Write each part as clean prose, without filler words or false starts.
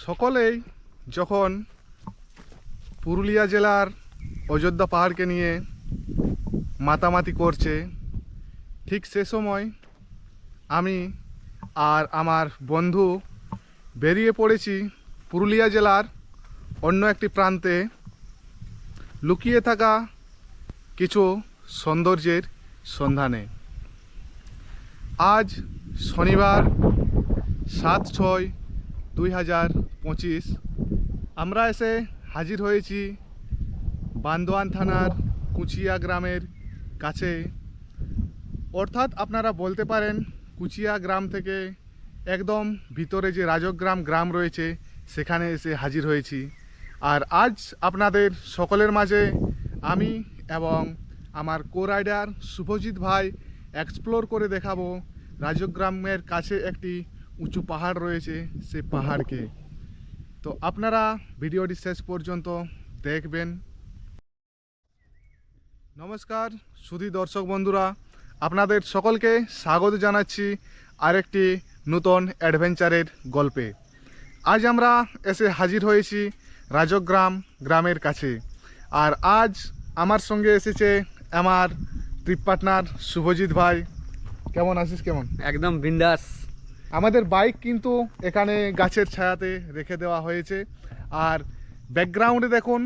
সকলেই যখন পুরুলিয়া জেলার অযোধ্যা পাহাড়কে নিয়ে মাতামাতি করছে, ঠিক সে সময় আমি আর আমার বন্ধু বেরিয়ে পড়েছি পুরুলিয়া জেলার অন্য একটি প্রান্তে লুকিয়ে থাকা কিছু সৌন্দর্যের সন্ধানে। আজ শনিবার 7/6/2025 আমরা এসে হাজির হয়েছি বান্দোয়ান থানার কুচিয়া গ্রামের কাছে, অর্থাৎ আপনারা বলতে পারেন কুচিয়া গ্রাম থেকে একদম ভিতরে যে রাজগ্রাম গ্রাম রয়েছে সেখানে এসে হাজির হয়েছি। আর আজ আপনাদের সকলের মাঝে আমি এবং আমার কো রাইডার শুভজিৎ ভাই এক্সপ্লোর করে দেখাবো রাজগ্রামের কাছে একটি উঁচু পাহাড় রয়েছে, সেই পাহাড়কে। তো আপনারা ভিডিওটি শেষ পর্যন্ত দেখবেন। নমস্কার সুধী দর্শক বন্ধুরা, আপনাদের সকলকে স্বাগত জানাচ্ছি আরেকটি নতুন অ্যাডভেঞ্চারের গল্পে। আজ আমরা এসে হাজির হয়েছি রাজগ্রাম গ্রামের কাছে। আর আজ আমার সঙ্গে এসেছে আমার ট্রিপ পার্টনার শুভজিৎ ভাই। কেমন আছিস? কেমন? একদম বিন্দাস। আমাদের বাইক কিন্তু এখানে গাছের ছায়াতে রেখে দেওয়া হয়েছে। আর ব্যাকগ্রাউন্ডে দেখুন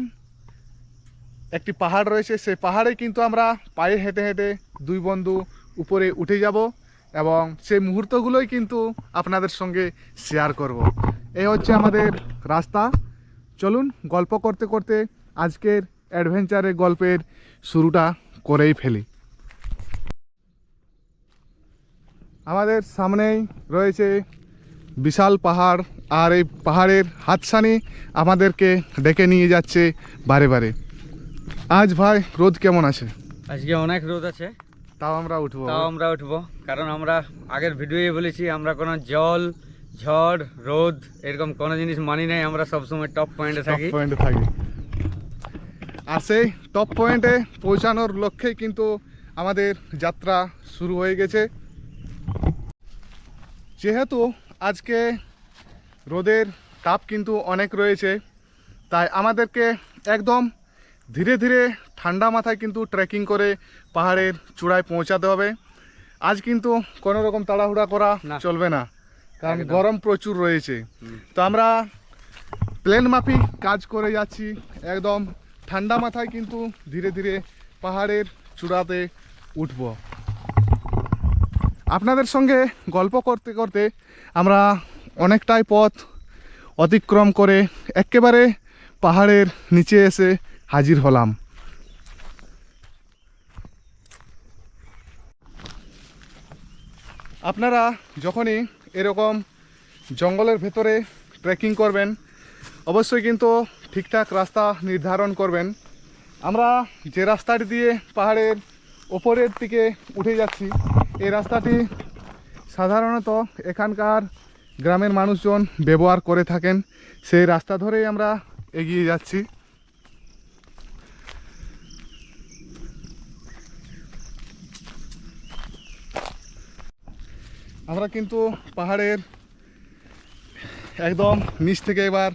একটি পাহাড় রয়েছে, সেই পাহাড়ে কিন্তু আমরা পায়ে হেঁটে হেঁটে দুই বন্ধু উপরে উঠে যাব এবং সেই মুহূর্তগুলোই কিন্তু আপনাদের সঙ্গে শেয়ার করব। এই হচ্ছে আমাদের রাস্তা। চলুন গল্প করতে করতে আজকের অ্যাডভেঞ্চারের গল্পের শুরুটা করেই ফেলি। আমাদের সামনেই রয়েছে বিশাল পাহাড়, আর এই পাহাড়ের হাতছানি আমাদেরকে ডেকে নিয়ে যাচ্ছে বারে বারে। আজ ভাই রোদ কেমন আছে? আজকে অনেক রোদ আছে, তাও আমরা উঠবো। কারণ আমরা আগের ভিডিওয়ে বলেছি আমরা কোনো জল, ঝড়, রোদ এরকম কোনো জিনিস মানি নাই। আমরা সবসময় টপ পয়েন্টে থাকি। আর সেই টপ পয়েন্টে পৌঁছানোর লক্ষ্যেই কিন্তু আমাদের যাত্রা শুরু হয়ে গেছে। যেহেতু আজকে রোদের তাপ কিন্তু অনেক রয়েছে, তাই আমাদেরকে একদম ধীরে ধীরে ঠান্ডা মাথায় কিন্তু ট্রেকিং করে পাহাড়ের চূড়ায় পৌঁছাতে হবে। আজ কিন্তু কোনো রকম তাড়াহুড়া করা চলবে না, কারণ গরম প্রচুর রয়েছে। তো আমরা প্ল্যান মাফিক কাজ করে যাচ্ছি, একদম ঠান্ডা মাথায় কিন্তু ধীরে ধীরে পাহাড়ের চূড়াতে উঠব। আপনাদের সঙ্গে গল্প করতে করতে আমরা অনেকটাই পথ অতিক্রম করে একেবারে পাহাড়ের নিচে এসে হাজির হলাম। আপনারা যখনই এরকম জঙ্গলের ভেতরে ট্রেকিং করবেন অবশ্যই কিন্তু ঠিকঠাক রাস্তা নির্ধারণ করবেন। আমরা যে রাস্তাটি দিয়ে পাহাড়ের ওপরের দিকে উঠে যাচ্ছি, এই রাস্তাটি সাধারণত এখানকার গ্রামের মানুষজন ব্যবহার করে থাকেন। সেই রাস্তা ধরেই আমরা এগিয়ে যাচ্ছি। আমরা কিন্তু পাহাড়ের একদম নিচ থেকে এবার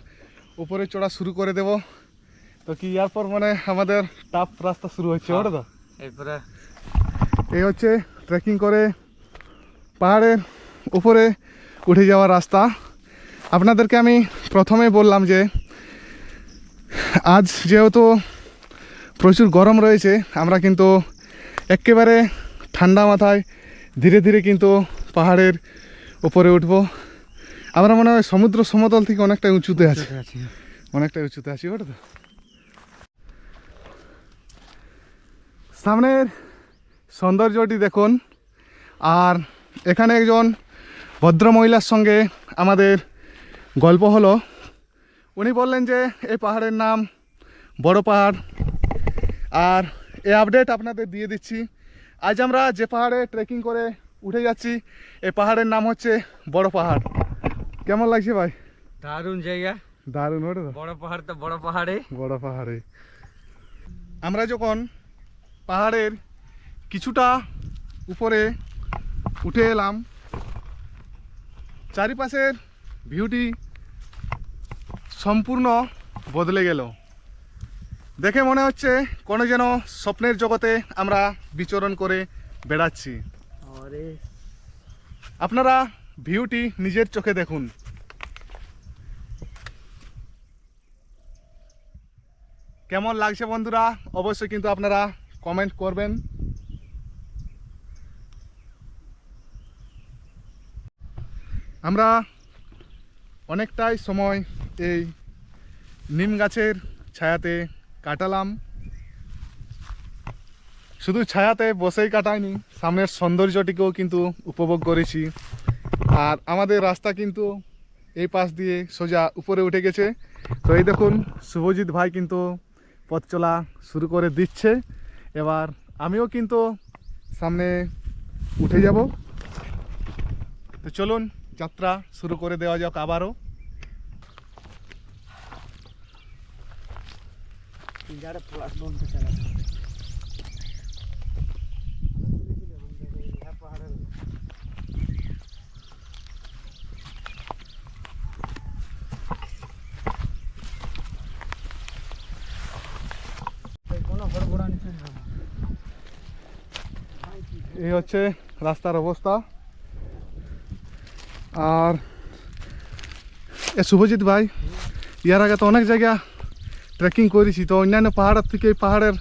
উপরে চড়া শুরু করে দেব। তো কি এরপর মানে আমাদের টাফ রাস্তা শুরু হচ্ছে। ওটা তো এরপরে এই হচ্ছে ট্রেকিং করে পাহাড়ের উপরে উঠে যাওয়ার রাস্তা। আপনাদেরকে আমি প্রথমেই বললাম যে আজ যেহেতু প্রচুর গরম রয়েছে, আমরা কিন্তু একেবারে ঠান্ডা মাথায় ধীরে ধীরে কিন্তু পাহাড়ের উপরে উঠব। আমরা মনে হয় সমুদ্র সমতল থেকে অনেকটা উঁচুতে আছি, ওটা তো। সামনের সৌন্দর্যটি দেখুন। আর এখানে একজন ভদ্র মহিলার সঙ্গে আমাদের গল্প হলো। উনি বললেন যে এই পাহাড়ের নাম বড় পাহাড়। আর এই আপডেট আপনাদের দিয়ে দিচ্ছি, আজ আমরা যে পাহাড়ে ট্রেকিং করে উঠে যাচ্ছি এই পাহাড়ের নাম হচ্ছে বড় পাহাড়। কেমন লাগছে ভাই? দারুণ জায়গা, দারুণ। ওটা তো বড় পাহাড়, তো বড় পাহাড়ে। আমরা যখন পাহাড়ের কিছুটা উপরে উঠে এলাম, চারিপাশের ভিউটি সম্পূর্ণ বদলে গেল। দেখে মনে হচ্ছে কোনো যেন স্বপ্নের জগতে আমরা বিচরণ করে বেড়াচ্ছি। আপনারা ভিউটি নিজের চোখে দেখুন। কেমন লাগছে বন্ধুরা, অবশ্যই কিন্তু আপনারা কমেন্ট করবেন। আমরা অনেকটাই সময় এই নিম গাছের ছায়াতে কাটালাম। শুধু ছায়াতে বসেই কাটাইনি, সামনের সৌন্দর্যটিকেও কিন্তু উপভোগ করেছি। আর আমাদের রাস্তা কিন্তু এই পাশ দিয়ে সোজা উপরে উঠে গেছে। তো এই দেখুন শুভজিৎ ভাই কিন্তু পথ চলা শুরু করে দিচ্ছে। এবার আমিও কিন্তু সামনে উঠে যাব। তো চলুন যাত্রা শুরু করে দেওয়া যাক আবারও। এই হচ্ছে রাস্তার অবস্থা। আর এ শুভজিৎ ভাই, ইয়ার আগে তো অনেক জায়গা ট্রেকিং করেছি, তো অন্যান্য পাহাড়ের থেকে এই পাহাড়ের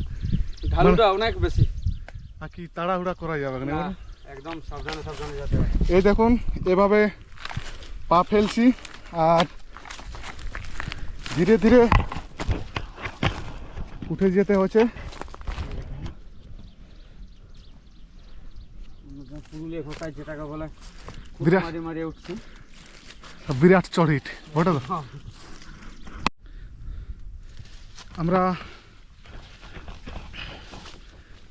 ঢালুটা অনেক বেশি, আর কি তাড়াহুড়া করা যাবে না। না, একদম সাবধানে সাবধানে যেতে হবে। এই দেখুন এভাবে পা ফেলছি আর ধীরে ধীরে উঠে যেতে হচ্ছে। পুরুলিয়া ভাষায় যেটাকে বলে বিরাট মাঝে মাঝে উঠছি। বিরাট চড়িট ওটা তো। আমরা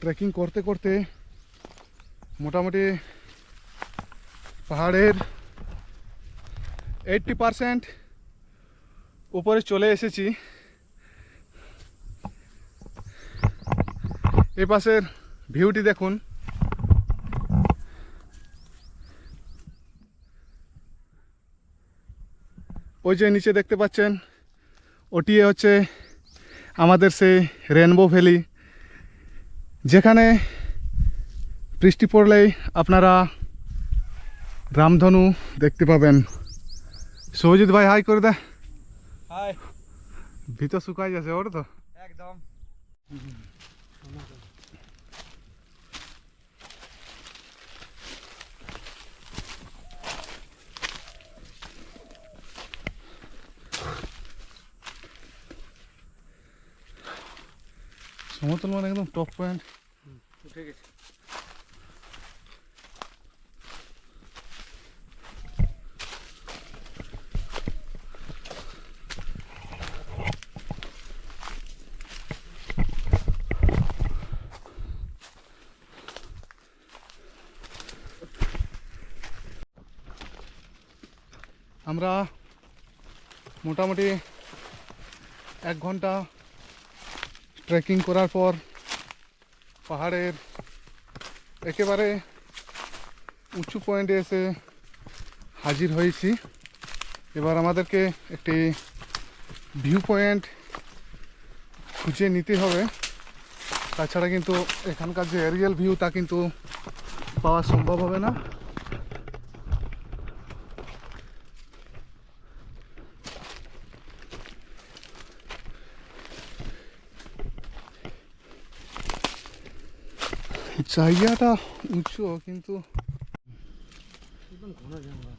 ট্রেকিং করতে করতে মোটামুটি পাহাড়ের 80% উপরে চলে এসেছি। এই পাশের ভিউটি দেখুন। ওই যে নিচে দেখতে পাচ্ছেন, ওটি হচ্ছে আমাদের সেই রেনবো ভ্যালি, যেখানে বৃষ্টি পড়লেই আপনারা রামধনু দেখতে পাবেন। সৌজিৎ ভাই হাই করে দে। হাই। ভিতর শুকাই যাচ্ছে ওর তো একদম। সমতল মানে একদম টপ পয়েন্ট। উঠে গেছে। আমরা মোটামুটি 1 ঘন্টা ট্রেকিং করার পর পাহাড়ের একেবারে উঁচু পয়েন্টে এসে হাজির হয়েছি। এবার আমাদেরকে একটি ভিউ পয়েন্ট খুঁজে নিতে হবে, তাছাড়া কিন্তু এখানকার যে এরিয়াল ভিউ তা কিন্তু পাওয়া সম্ভব হবে না। জায়গাটা উঁচু কিন্তু একদম ঘন জঙ্গল।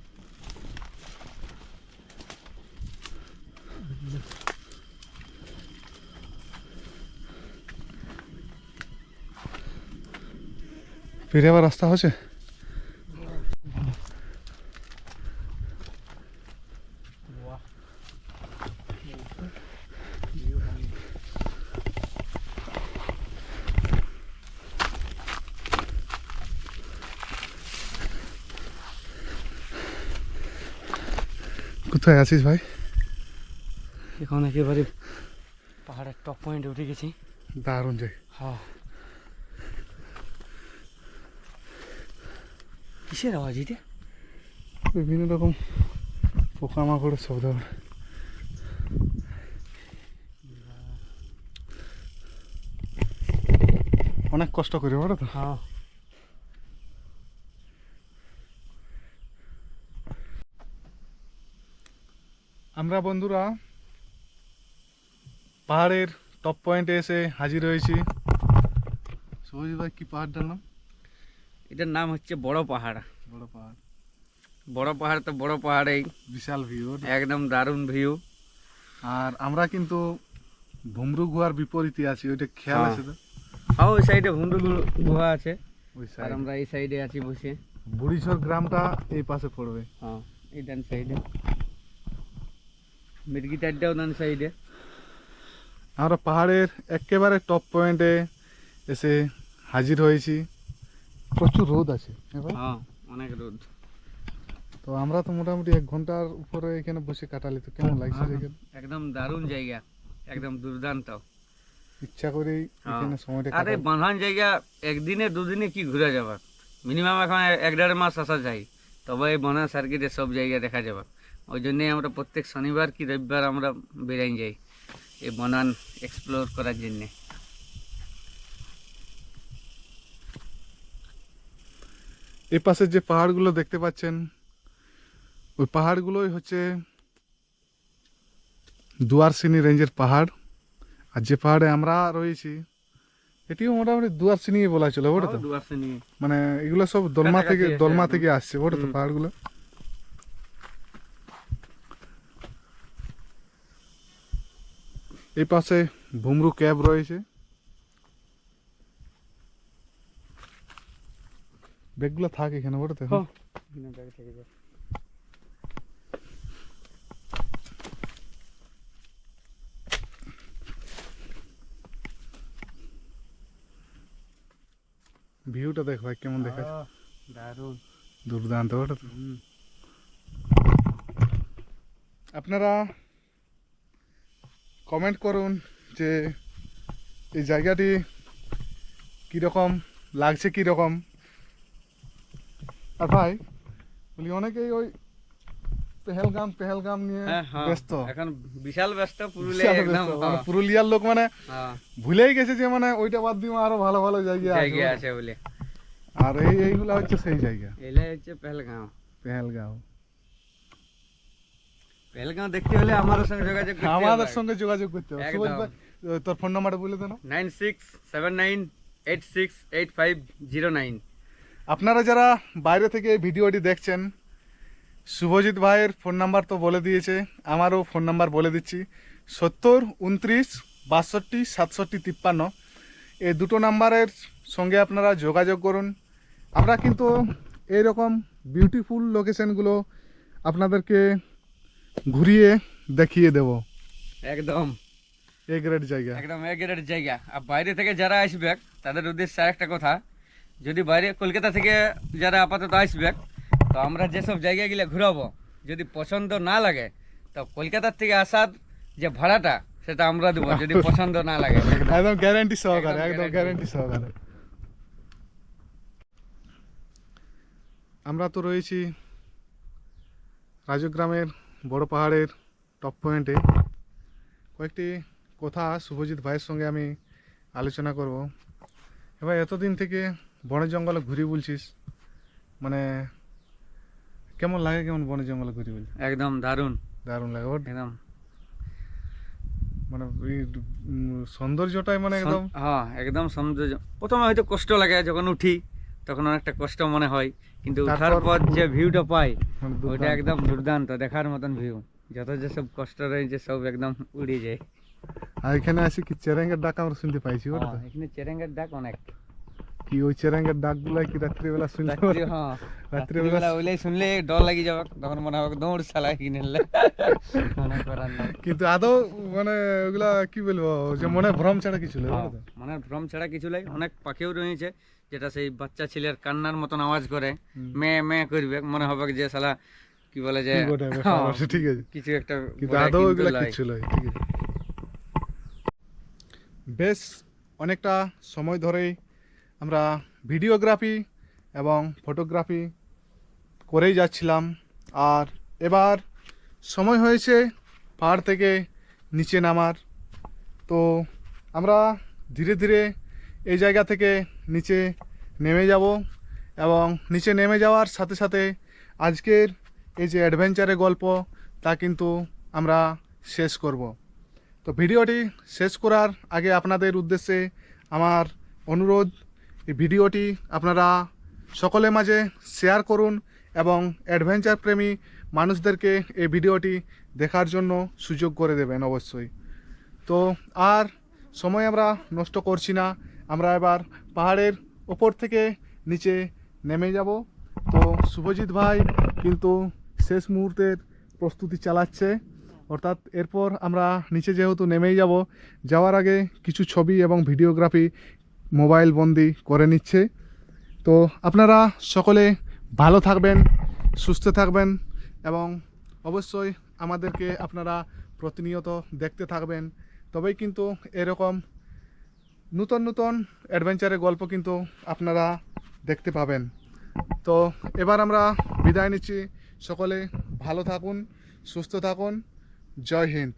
ফিরে আবার রাস্তা হচ্ছে। কোথায় আছিস ভাই? এখন একেবারে পাহাড়ের টপ পয়েন্টে উঠে গেছি। দারুণ যাই। হ্যাঁ, কিসের আওয়াজ এটা? বিভিন্ন রকম পোকামাকড়ের শব্দ। অনেক কষ্ট করি বলো তো। হ্যাঁ আমরা বন্ধুরা পাহাড়ের টপ পয়েন্টে এসে হাজির হয়েছি। শুভজিৎ ভাই কি পাহাড়টার নাম? এটার নাম হচ্ছে বড় পাহাড়। বড় পাহাড়। বড় পাহাড় তো বড় পাহাড়েই, বিশাল ভিউ। একদম দারুণ ভিউ। আর আমরা কিন্তু ভুমরু গুহার বিপরীতে আছি, ওইটা খেয়াল হ্যাঁ। আছে তো? হ্যাঁ ওই সাইডে ভুন্ডু গুহা আছে, ওই আর সাইড আমরা এই সাইডে আছি বসে। বুড়িঝড় গ্রামটা এই পাশে পড়বে। হ্যাঁ এই ডান সাইডে, মির্গিটারটাও ডান সাইডে। আমরা পাহাড়ের একেবারে টপ পয়েন্টে এসে হাজির হয়েছি। প্রচুর রোদ আছে এবার। হ্যাঁ অনেক রোদ। তো আমরা তো মোটামুটি 1 ঘন্টার উপরে এখানে বসে কাটালি। তো কেমন লাগছে জায়গা? একদম দারুণ জায়গা, একদম দুর্দান্ত। ইচ্ছা করেই এখানে সময়টা আরে কাটাই। বাঁধান জায়গা একদিনে দুদিনে কি ঘুরে যাবে, মিনিমাম এখন 1-1.5 মাস আসা যায়, তবে এই বাঁধান সার্কিটে সব জায়গা দেখা যাবে। ওই জন্যই আমরা প্রত্যেক শনিবার কি রবিবার আমরা বেরাই যাই এই বানান এক্সপ্লোর করার জন্যে। এই পাশে যে পাহাড়গুলো দেখতে পাচ্ছেন, ওই পাহাড়গুলোই হচ্ছে দুয়ারসিনি রেঞ্জের পাহাড়। আর যে পাহাড়ে আমরা রয়েছি এটিও মোটামুটি দুয়ারসিনি বলা চলে, ওটা তো দুয়ারসে নিয়ে মানে এগুলো সব দলমা কাছাকাছি থেকে আছে দলমা একদম। থেকে আসছে, ওটা তো হুম। পাহাড়গুলো। এই পাশে ভুমরু ক্যাব রয়েছে। ব্যাগগুলো থাকে এখানে, ওটা তো হ্যাঁ। ভিউটা দেখ ভাই কেমন দেখায়, দারুণ। দুর্দান্ত ওটা তো। আপনারা কমেন্ট করুন যে এই জায়গাটি কীরকম লাগছে, কীরকম। আর ভাই বলি অনেকেই ওই পেহেলগাম নিয়ে ব্যস্ত, এখন বিশাল ব্যস্ত পুরুলিয়া বিশাল একদম। ব্যস্ত। মানে পুরুলিয়ার লোক মানে ভুলেই গেছে যে মানে ওইটা বাদ দিয়ে আরো ভালো ভালো জায়গা জায়গা আছে। আছে বলে। আর এইগুলা হচ্ছে সেই জায়গা, এলাই হচ্ছে পেহেলগাঁও। পেহেলগাঁও। পেহেলগাঁও দেখতে হলে আমাদের সঙ্গে যোগাযোগ করতে হবে। আমাদের সঙ্গে যোগাযোগ করতে হবে। একদম। সুবোধ ভাই, তোর ফোন নাম্বারটা বলে দেন। 9679868509। আপনারা যারা বাইরে থেকে এই ভিডিওটি দেখছেন, শুভজিৎ ভাইয়ের ফোন নাম্বার তো বলে দিয়েছে, আমারও ফোন নাম্বার বলে দিচ্ছি 70 29 62 67 53। এই দুটো নাম্বারের সঙ্গে আপনারা যোগাযোগ করুন। আমরা কিন্তু এইরকম বিউটিফুল লোকেশনগুলো আপনাদেরকে ঘুরিয়ে দেখিয়ে দেব। একদম এ গ্রেড জায়গা, একদম এগ্রেড জায়গা। আর বাইরে থেকে যারা আসবে তাদের উদ্দেশ্যে আরেকটা কথা, যদি বাইরে কলকাতা থেকে যারা আপাতত আসবে, তো আমরা যেসব জায়গাগুলো ঘুরাবো যদি পছন্দ না লাগে, তো কলকাতার থেকে আসার যে ভাড়াটা সেটা আমরা দেবো যদি পছন্দ না লাগে। একদম গ্যারান্টি সহকারে, একদম একদম guarantee। গ্যারান্টি সহকারে। আমরা তো রয়েছি রাজগ্রামের বড় পাহাড়ের টপ পয়েন্টে। কয়েকটি কথা শুভজিৎ ভাইয়ের সঙ্গে আমি আলোচনা করব। এবার এতদিন থেকে বনে জঙ্গলে ঘুরি বলছিস, মানে কেমন লাগে, কেমন বনে জঙ্গলে ঘুরি বলছিস? একদম দারুণ, দারুণ লাগে ওর, একদম মানে এই সৌন্দর্যটাই মানে একদম। হ্যাঁ একদম সৌন্দর্য। প্রথমে হয়তো কষ্ট লাগে, যখন উঠি তখন অনেকটা কষ্ট মনে হয়, কিন্তু ওঠার তারপর পর যে ভিউটা পাই মানে ওইটা দুর্দান্ত। একদম দুর্দান্ত, দেখার মতন ভিউ। যত যেসব কষ্ট রয়েছে সব একদম উড়ে যায়। আর এখানে আসি কি চেরেঙ্গের ডাক আমরা শুনতে পাইছি, ওটা তো এখানে চেরেঙ্গার ডাক অনেক। কি ওই চেরেঙ্গের ডাকগুলা কি রাত্রিবেলা শুনতে পারি? হ্যাঁ রাত্রিবেলা রাত্রিবেলা ওইলাই শুনলে ডর লাগি যাবে, তখন মনে হবে দৌড় চালা কিনে নিলে। মনে করার নাই। কিন্তু আদৌ মানে ওগুলা কি বলবো, যে মনে ভ্রম ছাড়া কিছু নেই, ওটা তো। মানে ভ্রম ছাড়া কিছু নাই। অনেক পাখিও রয়েছে যেটা সেই বাচ্চা ছেলের কান্নার মতন আওয়াজ করে, মেয়ে মেয়ে করবে, মনে হবে যে শালা কি বলে যে কি গোটা ব্যাপার হ্যাঁ, আছে, ঠিক আছে। কিছু একটা কিন্তু বলে, আদৌ কিন্তু ওগুলা লয়। কিছু নয়, ঠিক আছে। বেশ অনেকটা সময় ধরেই আমরা ভিডিওগ্রাফি এবং ফটোগ্রাফি করেই যাচ্ছিলাম। আর এবার সময় হয়েছে পাহাড় থেকে নিচে নামার। তো আমরা ধীরে ধীরে এই জায়গা থেকে নিচে নেমে যাব এবং নিচে নেমে যাওয়ার সাথে সাথে আজকের এই যে অ্যাডভেঞ্চারের গল্প তা কিন্তু আমরা শেষ করব। তো ভিডিওটি শেষ করার আগে আপনাদের উদ্দেশ্যে আমার অনুরোধ, এই ভিডিওটি আপনারা সকলের মাঝে শেয়ার করুন এবং অ্যাডভেঞ্চার প্রেমী মানুষদেরকে এই ভিডিওটি দেখার জন্য সুযোগ করে দেবেন অবশ্যই। তো আর সময় আমরা নষ্ট করছি না, আমরা এবার পাহাড়ের ওপর থেকে নিচে নেমে যাব। তো শুভজিৎ ভাই কিন্তু শেষ মুহূর্তের প্রস্তুতি চালাচ্ছে, অর্থাৎ এরপর আমরা নিচে যেহেতু নেমেই যাব, যাওয়ার আগে কিছু ছবি এবং ভিডিওগ্রাফি মোবাইল বন্দি করে নিচ্ছে। তো আপনারা সকলে ভালো থাকবেন, সুস্থ থাকবেন এবং অবশ্যই আমাদেরকে আপনারা প্রতিনিয়ত দেখতে থাকবেন, তবেই কিন্তু এরকম নতুন নতুন অ্যাডভেঞ্চারের গল্প কিন্তু আপনারা দেখতে পাবেন। তো এবার আমরা বিদায় নিচ্ছি, সকলে ভালো থাকুন, সুস্থ থাকুন, জয় হিন্দ।